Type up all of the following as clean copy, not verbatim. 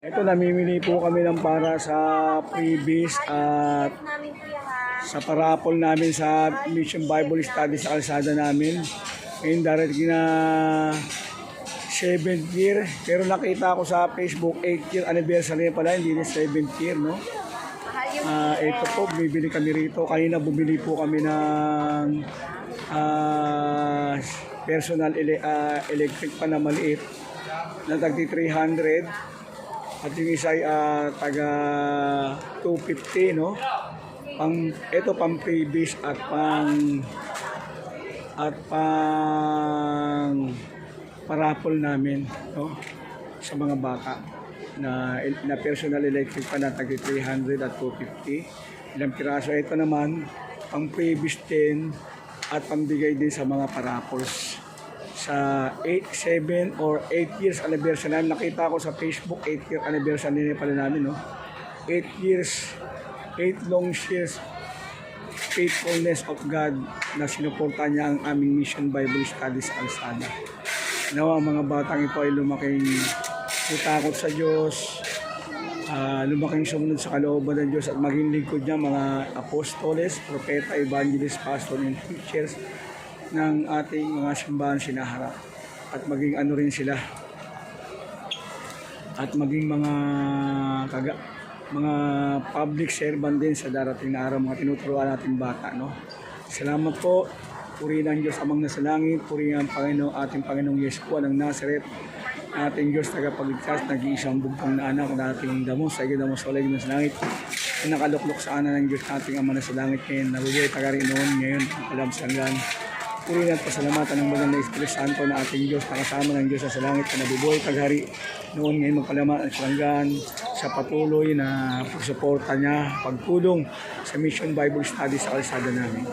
Ito, namimili po kami ng para sa freebies at sa parapol namin sa Mission Bible Study sa kalsada namin. Ngayon darating na 7th year. Pero nakita ko sa Facebook 8th year anniversary pala, hindi na 7th year, no? Ito po, bibili kami rito. Kanina bumili po kami ng personal electric pa na maliit na tagti 300. At yung isa ay taga 250, no? Ito pang freebies at pang parapol namin, no? Sa mga bata na personal electric pa na tagti 300 at 250. Ilang piraso. Ito naman pang freebies din at pambigay din sa mga parapols. Sa 7 or 8 years anniversary namin, nakita ko sa Facebook 8 year anniversary pala namin, no? 8 years, 8 long years faithfulness of God na sinuporta niya ang aming Mission Bible Study sa kalsada. Nawa ang mga batang ito ay lumaking takot sa Diyos, lumaking sumunod sa kalooban ng Diyos at maging lingkod niya mga apostoles, propeta, evangelist, pastor, and teachers ng ating mga simbahan sinaharap, at maging ano rin sila, at maging mga public servant din sa darating na araw, mga tinuturuan nating bata, no? Salamat po. Purihin ang Diyos amang nasa langit, purihin ang Panginoon, ating Panginoong Yeshua ng Nazaret, ating Diyos tagapagligtas, nag-iisang bugtong na anak na ating damos sa igdamos sa ulag ng langit, na nakaluklok sa ana ng Diyos nating ama na sa langit, ngayon nabubuhay tagari noon, ngayon alam sa hanggan. Purihin at pasalamatan ng magandang Espiritu Santo na ating Diyos, nakasama ng Diyos sa langit, na nabubuhay tagari noon, ngayon magpalaman at hanggan, sa patuloy na pagsuporta niya, pagtulong sa Mission Bible Study sa kalsada namin.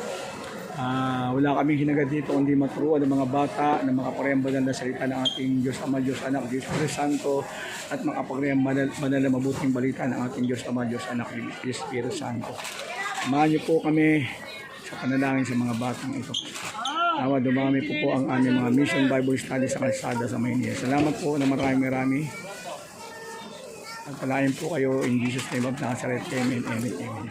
Wala kaming hinagad dito kundi maturuan ng mga bata na makapagyamanan na salita ng ating Diyos Ama, Diyos Anak, Diyos Santo, at makapagyamanan na mabuting balita ng ating Diyos Ama, Diyos Anak, Diyos Espiritu Santo. Samahan niyo po kami sa panalangin sa mga batang ito. Nawa dumami po ang aming mga Mission Bible Study sa kalsada sa Maynila. Salamat po na marami. At palayan po kayo in Jesus' name of Nazareth. Amen, amen, amen.